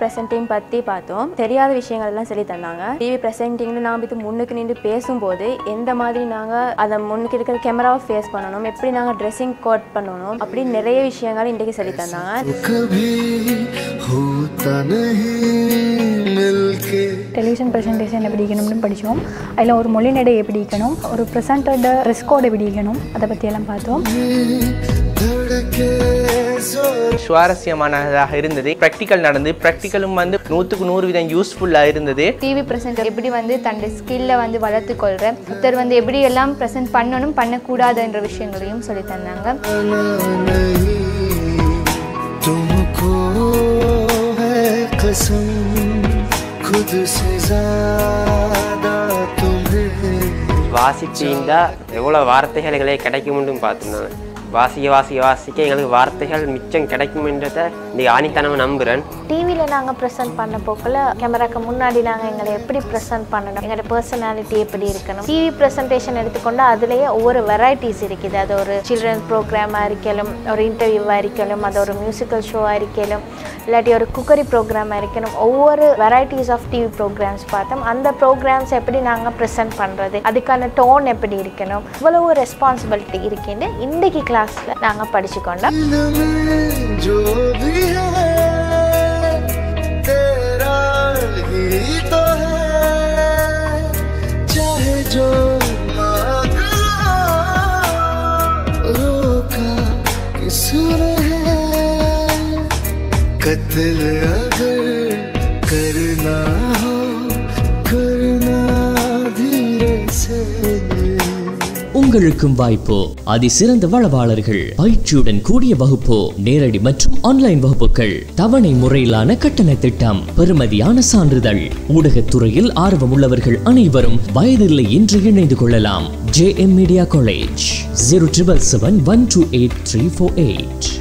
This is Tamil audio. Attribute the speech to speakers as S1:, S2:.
S1: பிரசன்டிங் பற்றி பார்த்தோம். தெரியாத விஷயங்கள் எல்லாம் சொல்லி தந்தாங்க. டிவி பிரசன்டிங்னு நாம் இது முன்னுக்கு நின்று பேசும்போது எந்த மாதிரி நாங்கள் அதை முன்னுக்கு இருக்கிற கேமராவை ஃபேஸ் பண்ணணும், எப்படி நாங்கள் ட்ரெஸ்ஸிங் கோட் பண்ணணும், அப்படி நிறைய விஷயங்கள் இன்றைக்கு சொல்லி தந்தாங்க.
S2: டெலிவிஷன் ப்ரெசன்டேஷன் எப்படி இருக்கணும்னு படித்தோம். அதில் ஒரு மொழி நடை எப்படி இருக்கணும், ஒரு ப்ரெசன்டோட ட்ரெஸ் கோட் எப்படி இருக்கணும், அதை பற்றியெல்லாம் பார்த்தோம்.
S3: சுவாரஸ்யமானதாக இருந்தது. ப்ராக்டிக்கல் நடந்து ப்ராக்டிக்கலும் 100க்கு 100% யூஸ்ஃபுல்லாக இருந்தது.
S4: டிவி ப்ரெசென்ட் எப்படி தன் ஸ்கில்லை வளர்த்து கொள்கிறேன், ஒருத்தர் எப்படி எல்லாம் ப்ரெசென்ட் பண்ணணும் பண்ணக்கூடாது என்ற விஷயங்களையும் சொல்லி தந்தாங்க.
S5: வாசிச்சீண்டா எவ்வளோ வார்த்தைகளே கிடைக்கும்னு பார்த்துருந்தாங்க. வாசிக்க எங்களுக்கு வார்த்தைகள் மிச்சம் கிடைக்கும்ன்றதை நீ ஆணித்தனமாக நம்புகிறேன்.
S6: டிவியில் நாங்கள் ப்ரெசென்ட் பண்ண போக்கில் கேமராக்கு முன்னாடி நாங்கள் எங்களை எப்படி ப்ரெசென்ட் பண்ணணும், எங்களோட பர்சனாலிட்டி எப்படி இருக்கணும். டிவி ப்ரெசன்டேஷன் எடுத்துக்கொண்டு அதுலேயே ஒவ்வொரு வெரைட்டிஸ் இருக்குது. அது ஒரு சில்ட்ரன்ஸ் ப்ரோக்ராமாக இருக்கலும், ஒரு இன்டர்வியூவாக இருக்கலும், அது ஒரு மியூசிக்கல் ஷோவாக இருக்கலும், இல்லாட்டி ஒரு குக்கரி ப்ரோக்ராமாக இருக்கணும். ஒவ்வொரு வெரைட்டிஸ் ஆஃப் டிவி ப்ரோக்ராம்ஸ் பார்த்தோம். அந்த ப்ரோக்ராம்ஸ் எப்படி நாங்கள் ப்ரெசென்ட் பண்ணுறது, அதுக்கான டோன் எப்படி இருக்கணும், இவ்வளவு ரெஸ்பான்சிபிலிட்டி இருக்குன்னு இன்றைக்கு கிளாஸில் நாங்கள் படிச்சுக்கொண்டோம்.
S7: உங்களுக்கும் வாய்ப்பு. அதிசிறந்த வளவாளர்கள், பயிற்சியுடன் கூடிய வகுப்பு, நேரடி மற்றும் ஆன்லைன் வகுப்புகள், தவணை முறையிலான கட்டண திட்டம், பெறுமதியான சான்றிதழ். ஊடகத்துறையில் ஆர்வம் உள்ளவர்கள் அனைவரும் வயதில்லை என்று இணைந்து கொள்ளலாம். JM Media College 07771288348.